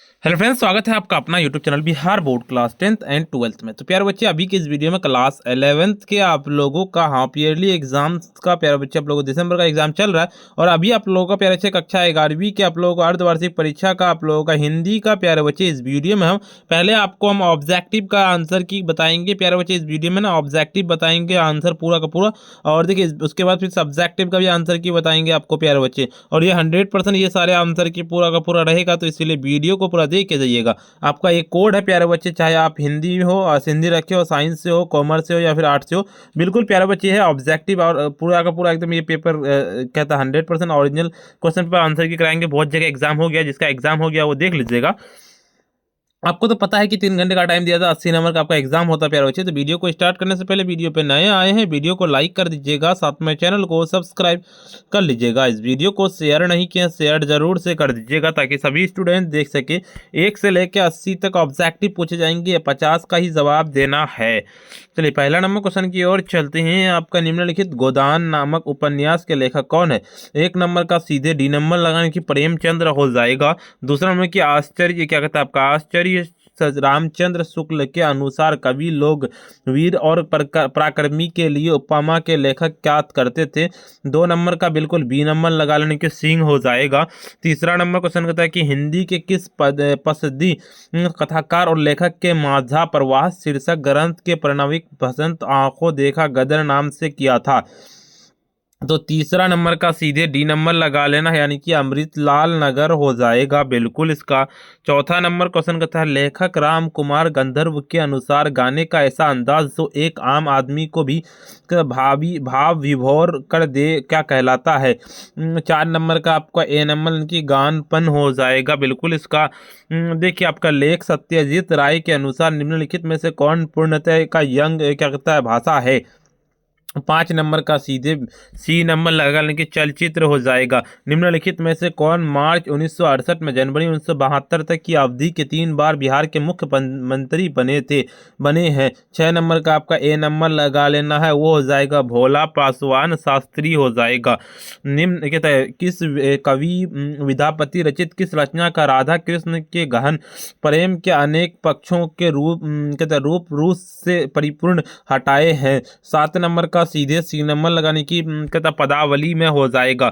Hello friends, स्वागत है आपका अपना YouTube channel Bihar board class 10th and 12th में। तो प्यारे बच्चे, अभी के इस वीडियो में क्लास 11th के आप लोगों का हाफ ईयरली एग्जाम्स का प्यारे बच्चे आप लोगों को दिसंबर का एग्जाम चल रहा है। और अभी आप लोगों का प्यारे बच्चे कक्षा 11वीं के आप लोगों को अर्धवार्षिक परीक्षा का आप लोगों का हिंदी का प्यारे बच्चे इस वीडियो में हम पहले आपको हम ऑब्जेक्टिव का आंसर की बताएंगे। प्यारे बच्चे इस वीडियो में ना ऑब्जेक्टिव बताएंगे आंसर पूरा का पूरा, और देखिए उसके बाद फिर सब्जेक्टिव का भी आंसर की बताएंगे आपको प्यारे बच्चे। और ये 100% ये सारे आंसर की पूरा का पूरा रहेगा, तो इसलिए वीडियो को पूरा देख के जाइएगा। आपका एक कोड है प्यारे बच्चे, चाहे आप हिंदी हो हिंदी रखे हो, साइंस से हो, कॉमर्स से हो या फिर आर्ट्स से हो, बिल्कुल प्यारे बच्चे है ऑब्जेक्टिव और पूरा का पूरा एकदम ये पेपर कहता है 100% ओरिजिनल क्वेश्चन पर आंसर की कराएंगे। बहुत जगह एग्जाम हो गया, जिसका एग्जाम हो गया वो देख लीजिएगा। आपको तो पता है कि 3 घंटे का टाइम दिया था, 80 नंबर का आपका एग्जाम होता है प्यारे बच्चे। तो वीडियो को स्टार्ट करने से पहले वीडियो पे नए आए हैं वीडियो को लाइक कर दीजिएगा, साथ में चैनल को सब्सक्राइब कर लीजिएगा। इस वीडियो को शेयर नहीं किया, शेयर जरूर से कर दीजिएगा ताकि सभी स्टूडेंट देख सके। 1 से लेकर 80 तक ऑब्जेक्टिव पूछे जाएंगे, 50 का ही जवाब देना है। चलिए पहला नंबर क्वेश्चन की ओर चलते हैं। आपका निम्नलिखित गोदान नामक उपन्यास के लेखक कौन है? 1 नंबर का सीधे डी नंबर लगाने की प्रेमचंद्र हो जाएगा। दूसरा नंबर की आश्चर्य, क्या कहता है आपका आश्चर्य रामचंद्र शुक्ल के अनुसार कवि लोग वीर और पराक्रमी के लिए उपमा के लेखक क्या करते थे? 2 नंबर का बिल्कुल बी नंबर लगा लेने के सिंह हो जाएगा। तीसरा नंबर क्वेश्चन कहता है कि हिंदी के किस पसदी कथाकार और लेखक के माझा प्रवाह शीर्षक ग्रंथ के प्रणविक बसंत आंखों देखा गदर नाम से किया था? तो तीसरा नंबर का सीधे डी नंबर लगा लेना है, यानी कि अमृतलाल नगर हो जाएगा बिल्कुल इसका। चौथा नंबर क्वेश्चन कहता है लेखक राम कुमार गंधर्व के अनुसार गाने का ऐसा अंदाज जो एक आम आदमी को भी भाव विभोर कर दे क्या कहलाता है? 4 नंबर का आपका ए नंबर की गानपन हो जाएगा बिल्कुल इसका। देखिए आपका लेख सत्यजीत राय के अनुसार निम्नलिखित में से कौन पूर्णतः का यंग क्या कहता है भाषा है? 5 नंबर का सीधे सी नंबर लगा लेंगे चलचित्र हो जाएगा। निम्नलिखित में से कौन मार्च 1968 में जनवरी 1972 तक की अवधि के 3 बार बिहार के मुख्य मंत्री बने हैं? 6 नंबर का आपका ए नंबर लगा लेना है, वो हो जाएगा भोला पासवान शास्त्री हो जाएगा। निम्न कहता है किस कवि विद्यापति रचित किस रचना का राधा कृष्ण के गहन प्रेम के अनेक पक्षों के रूप कहता है रूप रूस से परिपूर्ण हटाए हैं? 7 नंबर का सीधे सी नंबर लगाने की कहता पदावली में हो जाएगा।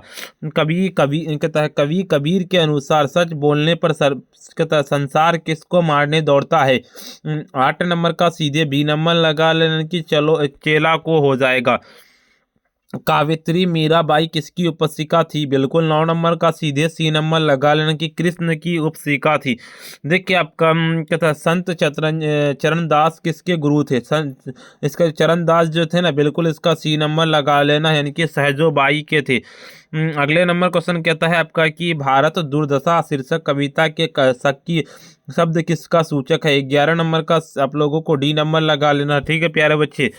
कवि कबीर के अनुसार सच बोलने पर कहता संसार किसको मारने दौड़ता है? 8 नंबर का सीधे बी नंबर लगा लेने की चलो चेला को हो जाएगा। कावित्री मीराबाई किसकी उपसिका थी? बिल्कुल 9 नंबर का सीधे सी नंबर लगा लेने की कृष्ण की उपसिका थी। देखिए आपका कहता संत चरणदास किसके गुरु थे? इसका चरणदास जो थे ना, बिल्कुल इसका सी नंबर लगा लेना, यानी कि सहजोबाई के थे। अगले नंबर क्वेश्चन कहता है आपका कि भारत दुर्दशा शीर्षक कविता के शक्की शब्द किसका सूचक है? 11 नंबर का आप लोगों को डी नंबर लगा लेना। ठीक है प्यारे बच्चे,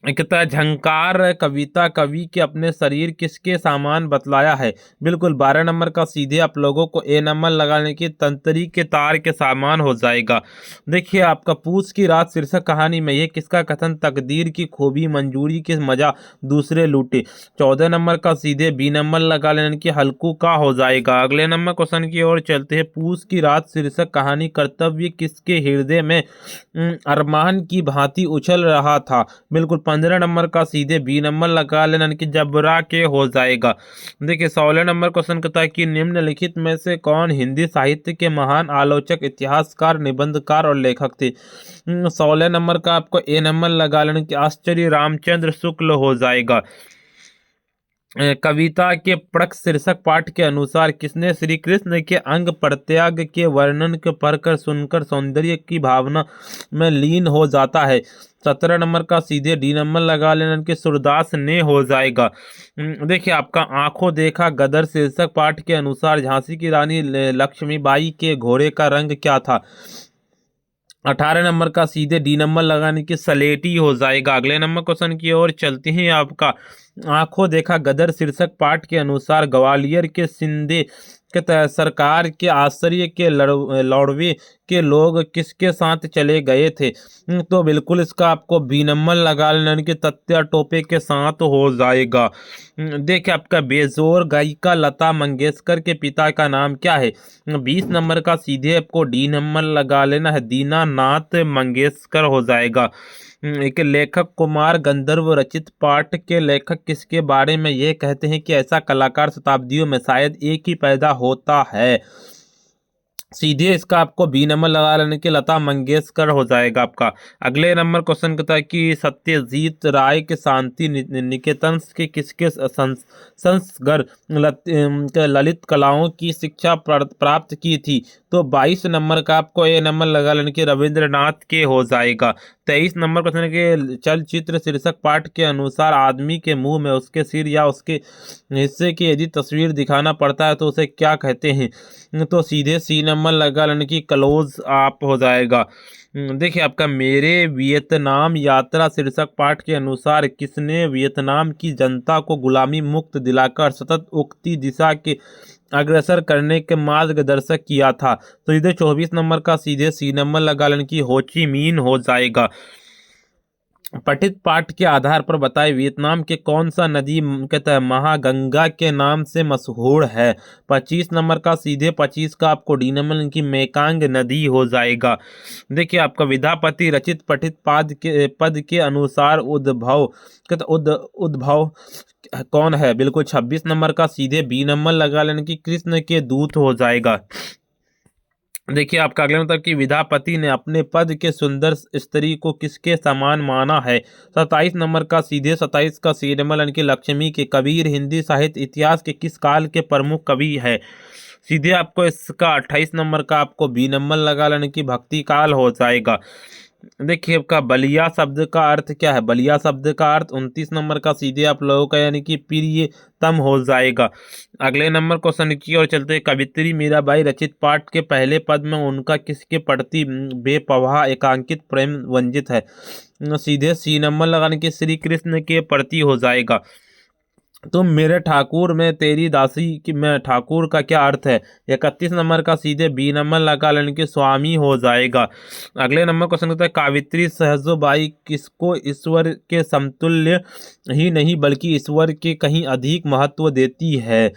कहता है झंकार कविता कवि के अपने शरीर किसके सामान बतलाया है? बिल्कुल 12 नंबर का सीधे आप लोगों को ए नंबर लगाने की तंत्री के तार के सामान हो जाएगा। देखिए आपका पूछ की रात शीर्षक कहानी में ये किसका कथन तकदीर की खूबी मंजूरी के मजा दूसरे लूटे? 14 नंबर का सीधे बी नंबर लगा लेने की हल्कू का हो जाएगा। अगले नंबर क्वेश्चन की ओर चलते हैं। पूछ की रात शीर्षक कहानी कर्तव्य किसके हृदय में अरमान की भांति उछल रहा था? बिल्कुल 15 नंबर का सीधे बी नंबर लगा लेना, कि जबरा के हो जाएगा। देखिए 16 नंबर क्वेश्चन कहता है कि निम्नलिखित में से कौन हिंदी साहित्य के महान आलोचक इतिहासकार निबंधकार और लेखक थे? 16 नंबर का आपको ए नंबर लगा लेना, कि आश्चर्य रामचंद्र शुक्ल हो जाएगा। कविता के पृक्ष शीर्षक पाठ के अनुसार किसने श्री कृष्ण के अंग प्रत्याग के वर्णन के पढ़कर सुनकर सौंदर्य की भावना में लीन हो जाता है? 17 नंबर का सीधे डी नंबर लगा लेना, कि सूरदास ने हो जाएगा। देखिए आपका आंखों देखा गदर शीर्षक पाठ के अनुसार झांसी की रानी लक्ष्मीबाई के घोड़े का रंग क्या था? 18 नंबर का सीधे डी नंबर लगाने की सलेटी हो जाएगा। अगले नंबर क्वेश्चन की ओर चलते हैं। आपका आंखों देखा गदर शीर्षक पाठ के अनुसार ग्वालियर के सिंधे के सरकार के आश्चर्य के लौड़वे के लोग किसके साथ चले गए थे? तो बिल्कुल इसका आपको बी नंबर लगा लेना, यानी कि तत्या टोपे के साथ हो जाएगा। देखिए आपका बेजोर गायिका लता मंगेशकर के पिता का नाम क्या है? 20 नंबर का सीधे आपको डी नंबर लगा लेना है, दीनानाथ मंगेशकर हो जाएगा। एक लेखक कुमार गंधर्व रचित पाठ के लेखक किसके बारे में ये कहते हैं कि ऐसा कलाकार शताब्दियों में शायद एक ही पैदा होता है? सीधे इसका आपको बी नंबर लगा लेने के लता मंगेशकर हो जाएगा आपका। अगले नंबर क्वेश्चन कहता है कि सत्यजीत राय के शांति निकेतन के किसके संस्गर ललित कलाओं की शिक्षा प्राप्त की थी? तो 22 नंबर का आपको ए नंबर लगा लेने के रविंद्रनाथ के हो जाएगा। 23 नंबर क्वेश्चन के चलचित्र शीर्षक पाठ के अनुसार आदमी के मुंह में उसके सिर या उसके हिस्से की यदि तस्वीर दिखाना पड़ता है तो उसे क्या कहते हैं? तो सीधे सी नंबर लगा लेने की क्लोज आप हो जाएगा। देखिए आपका मेरे वियतनाम यात्रा शीर्षक पाठ के अनुसार किसने वियतनाम की जनता को गुलामी मुक्त दिलाकर सतत उक्ति दिशा के अग्रसर करने के मार्गदर्शक किया था? तो इधर 24 नंबर का सीधे सी नंबर लगा लेने की हो ची मिन हो जाएगा। पठित पाठ के आधार पर बताएं वियतनाम के कौन सा नदी कहता है महागंगा के नाम से मशहूर है? 25 नंबर का सीधे 25 का आपको डी नंबर की मेकांग नदी हो जाएगा। देखिए आपका विद्यापति रचित पठित पद के अनुसार उद्भव कहता उद्भव कौन है? बिल्कुल 26 नंबर का सीधे बी नंबर लगा लेने की कृष्ण के दूत हो जाएगा। देखिए आपका अगले मतलब कि विद्यापति ने अपने पद के सुंदर स्त्री को किसके समान माना है? 27 नंबर का सीधे 27 का सी नंबर यानी कि लक्ष्मी के। कबीर हिंदी साहित्य इतिहास के किस काल के प्रमुख कवि है? सीधे आपको इसका 28 नंबर का आपको बी नंबर लगा लेने की भक्ति काल हो जाएगा। देखिए आपका बलिया शब्द का अर्थ क्या है? बलिया शब्द का अर्थ 29 नंबर का सीधे आप लोगों का यानी कि प्रियतम हो जाएगा। अगले नंबर क्वेश्चन की ओर चलते हैं। कवित्री मीराबाई रचित पाठ के पहले पद में उनका किसके प्रति बेपवाह एकांकित प्रेम वंजित है? सीधे सी नंबर लगाने के श्री कृष्ण के प्रति हो जाएगा। तुम मेरे ठाकुर में तेरी दासी की मैं ठाकुर का क्या अर्थ है? 31 नंबर का सीधे बी नंबर लगा लेने के स्वामी हो जाएगा। अगले नंबर क्वेश्चन होता है कावित्री सहजोबाई किसको ईश्वर के समतुल्य ही नहीं बल्कि ईश्वर के कहीं अधिक महत्व देती है?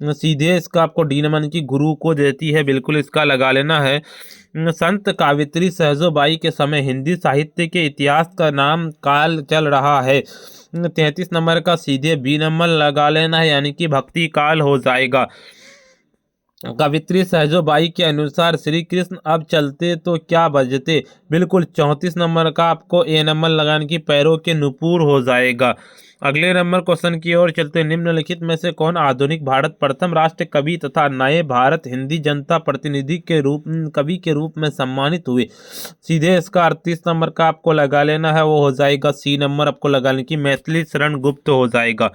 सीधे इसका आपको डी नंबर की गुरु को देती है, बिल्कुल इसका लगा लेना है। संत कावित्री सहजोबाई के समय हिंदी साहित्य के इतिहास का नाम काल चल रहा है। 33 नंबर का सीधे बी नंबर लगा लेना है यानी कि भक्ति काल हो जाएगा। कवित्री सहजोबाई के अनुसार श्री कृष्ण अब चलते तो क्या बजते? बिल्कुल 34 नंबर का आपको ए नंबर लगाने की पैरों के नुपुर हो जाएगा। अगले नंबर क्वेश्चन की ओर चलते निम्नलिखित में से कौन आधुनिक भारत प्रथम राष्ट्र कवि तथा नए भारत हिंदी जनता प्रतिनिधि के रूप कवि के रूप में सम्मानित हुए? सीधे इसका 38 नंबर का आपको लगा लेना है, वो हो जाएगा सी नंबर आपको लगाने की मैथिली शरण गुप्त हो जाएगा।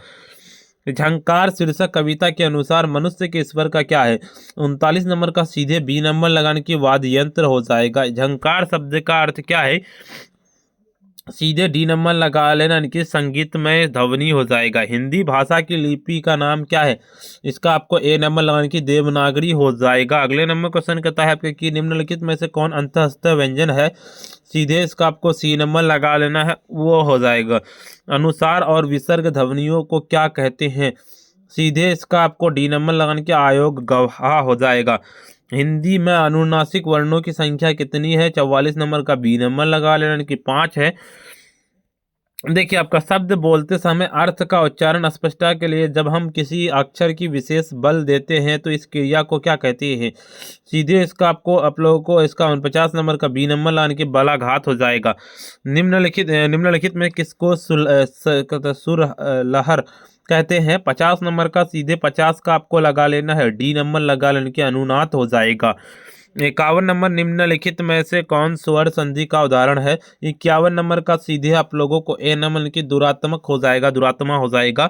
झंकार शीर्षक कविता के अनुसार मनुष्य के ईश्वर का क्या है? 39 नंबर का सीधे बी नंबर लगाने की वाद्य यंत्र हो जाएगा। झंकार शब्द का अर्थ क्या है? सीधे डी नंबर लगा लेना इनकी संगीतमय ध्वनि हो जाएगा। हिंदी भाषा की लिपि का नाम क्या है? इसका आपको ए नंबर लगाने की देवनागरी हो जाएगा। अगले नंबर क्वेश्चन कहता है आपके कि निम्नलिखित में से कौन अंतःस्थ व्यंजन है? सीधे इसका आपको सी नंबर लगा लेना है, वो हो जाएगा। अनुसार और विसर्ग ध्वनियों को क्या कहते हैं? सीधे इसका आपको डी नंबर लगाने के आयोग गवाह हो जाएगा। हिंदी में अनुनासिक वर्णों की संख्या कितनी है? 44 नंबर का बी नंबर लगा लेना कि 5 है। देखिए आपका शब्द बोलते समय अर्थ का उच्चारण स्पष्टता के लिए जब हम किसी अक्षर की विशेष बल देते हैं तो इस क्रिया को क्या कहते हैं? सीधे इसका आपको आप लोगों को इसका 49 नंबर का बी नंबर लाने के बलाघात हो जाएगा। निम्नलिखित में किसको सुर लहर कहते हैं? 50 नंबर का सीधे 50 का आपको लगा लेना है, डी नंबर लगा लेने के अनुनाद हो जाएगा। 51 नंबर निम्नलिखित में से कौन स्वर संधि का उदाहरण है? 51 नंबर का सीधे आप लोगों को ए नंबर की दुरात्मक हो जाएगा, दुरात्मा हो जाएगा।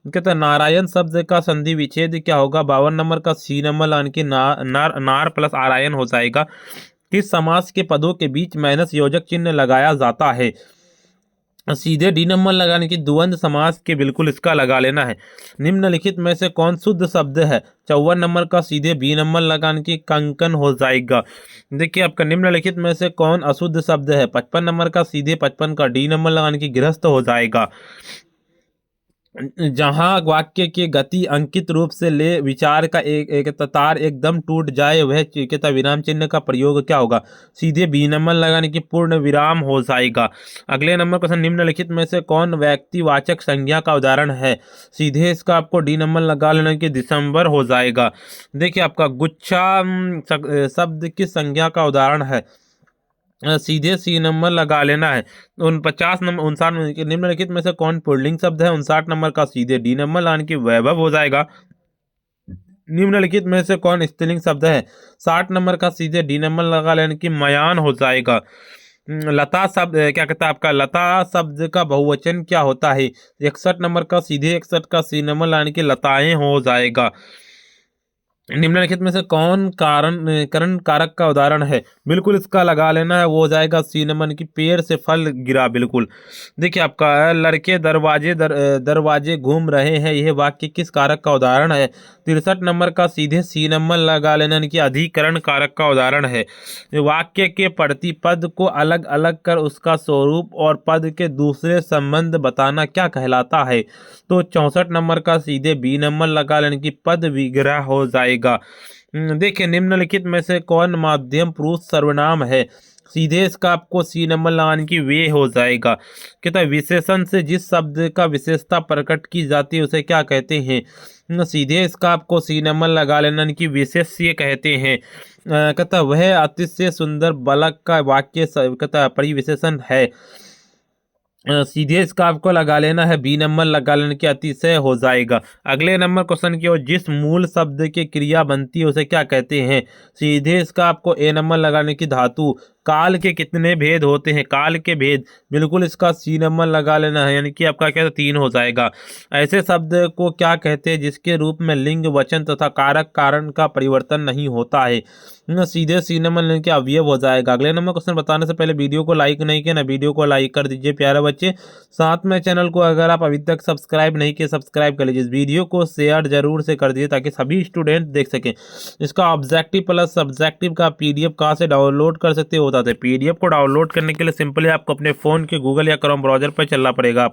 कहते नारायण शब्द का संधि विच्छेद क्या होगा? 52 नंबर का सी नंबर लाने की नार प्लस आरायन हो जाएगा। किस समास के पदों के बीच माइनस योजक चिन्ह लगाया जाता है? सीधे डी नंबर लगाने की द्वंद्व समास के बिल्कुल इसका लगा लेना है। निम्नलिखित में से कौन शुद्ध शब्द है? 54 नंबर का सीधे बी नंबर लगाने की कंकन हो जाएगा। देखिए आपका निम्नलिखित में से कौन अशुद्ध शब्द है? 55 नंबर का सीधे 55 का डी नंबर लगाने की गृहस्थ हो जाएगा। जहाँ वाक्य की गति अंकित रूप से ले विचार का एक तार एकदम टूट जाए वह तथा विराम चिन्ह का प्रयोग क्या होगा? सीधे बी नंबर लगाने की पूर्ण विराम हो जाएगा। अगले नंबर क्वेश्चन, निम्नलिखित में से कौन व्यक्तिवाचक संज्ञा का उदाहरण है? सीधे इसका आपको डी नंबर लगा लेना कि दिसंबर हो जाएगा। देखिए आपका गुच्छा शब्द की संज्ञा का उदाहरण है, सीधे सी नंबर लगा लेना है। 59 निम्नलिखित में से कौन पुल्लिंग शब्द है? 59 नंबर का सीधे डी नंबर लाने की वैभव हो जाएगा। निम्नलिखित में से कौन स्त्रीलिंग शब्द है? 60 नंबर का सीधे डी नंबर लगा लेने की मयान हो जाएगा। लता शब्द क्या कहता है आपका? लता शब्द का बहुवचन क्या होता है? 61 नंबर का सीधे 61 का सी नंबर लाने की लताएं हो जाएगा। निम्नलिखित में से कौन करण कारक का उदाहरण है? बिल्कुल इसका लगा लेना है, वो हो जाएगा सी नंबर की पेड़ से फल गिरा। बिल्कुल देखिए आपका लड़के दरवाजे घूम रहे हैं, यह वाक्य किस कारक का उदाहरण है? 63 नंबर का सीधे सी नंबर लगा लेना कि अधिकरण कारक का उदाहरण है। वाक्य के प्रतिपद को अलग अलग कर उसका स्वरूप और पद के दूसरे संबंध बताना क्या कहलाता है? तो 64 नंबर का सीधे बी नंबर लगा लेने की पद विग्रह हो जाएगा। देखिए निम्नलिखित में से कौन माध्यम पुरुष सर्वनाम है? सीधे इसका आपको सी नंबर लगाने की वे हो जाएगा। कहता है विशेषण से जिस शब्द का विशेषता प्रकट की जाती है उसे क्या कहते हैं? सीधे इसका आपको सी नंबर लगा लेना कि विशेष्य कहते हैं। कहता वह अतिशय सुंदर बालक का वाक्य कहता परिविशेषण है। सीधे इसका आपको लगा लेना है, बी नंबर लगा लेने के अतिशय हो जाएगा। अगले नंबर क्वेश्चन की ओर, जिस मूल शब्द की क्रिया बनती है उसे क्या कहते हैं? सीधे इसका आपको ए नंबर लगाने की धातु। काल के कितने भेद होते हैं? काल के भेद, बिल्कुल इसका सी नंबर लगा लेना है, यानी कि आपका क्या 3 हो जाएगा। ऐसे शब्द को क्या कहते हैं जिसके रूप में लिंग वचन तथा कारक कारण का परिवर्तन नहीं होता है? सीधे सी नंबर लेने के अवयव हो जाएगा। अगले नंबर क्वेश्चन बताने से पहले वीडियो को लाइक नहीं किया ना, वीडियो को लाइक कर दीजिए प्यारे बच्चे। साथ में चैनल को अगर आप अभी तक सब्सक्राइब नहीं किए सब्सक्राइब कर लीजिए। इस वीडियो को शेयर जरूर से कर दीजिए ताकि सभी स्टूडेंट देख सकें। इसका ऑब्जेक्टिव प्लस सब्जेक्टिव का पीडीएफ कहाँ से डाउनलोड कर सकते हो? बताते हैं। पीडीएफ को डाउनलोड करने के लिए सिंपली आपको अपने फोन के गूगल या क्रोम ब्राउजर पर चलना पड़ेगा।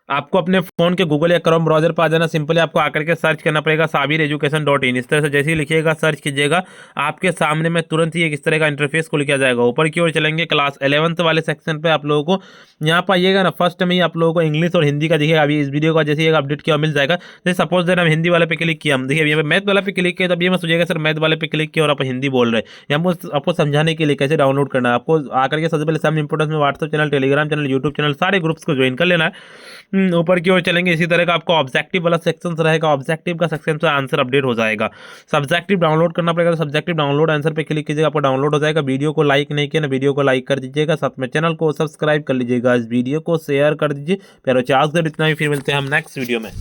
आपको अपने फोन के गूगल या क्रोम ब्राउजर पर आ जाना। सिंपली आपको आकर के सर्च करना पड़ेगा sabireducation.in। इस तरह से जैसे ही लिखिएगा सर्च कीजिएगा, आपके सामने में तुरंत ही एक इस तरह का इंटरफेस खुल के आ जाएगा। ऊपर की ओर चलेंगे, क्लास 11th वाले सेक्शन पे आप लोगों को यहाँ पर आइएगा ना, फर्स्ट में ही आप लोगों को इंग्लिश और हिंदी का दिखेगा। अभी इस वीडियो का जैसे अपडेट किया मिल जाएगा। जैसे सपोज देना हम हिंदी वाले पे क्लिक किया, हम देखिए यहाँ पे मैथ वाले पे क्लिक किया, तब ये मैं सोचेगा सर मैथ वाले पे क्लिक किया और आप हिंदी बोल रहे हैं। यहाँ आपको समझाने के लिए कैसे डाउनलोड करना है, आपको आकर के सबसे पहले सामने इंपोर्टेंस में WhatsApp channel, Telegram channel, YouTube channel, सारे ग्रुप्स को ज्वाइन कर लेना है। ऊपर की ओर चलेंगे, इसी तरह का आपको ऑब्जेक्टिव वाला सेक्शन रहेगा। ऑब्जेक्टिव का सेक्शन से आंसर अपडेट हो जाएगा। सब्जेक्टिव डाउनलोड करना पड़ेगा, तो सब्जेक्टिव डाउनलोड आंसर पे क्लिक कीजिएगा, आपको डाउनलोड हो जाएगा। वीडियो को लाइक नहीं किया ना, वीडियो को लाइक कर दीजिएगा। साथ में चैनल को सब्सक्राइब कर लीजिएगा। इस वीडियो को शेयर कर दीजिए। प्यारे आज इतना ही, फिर मिलते हैं हम नेक्स्ट वीडियो में।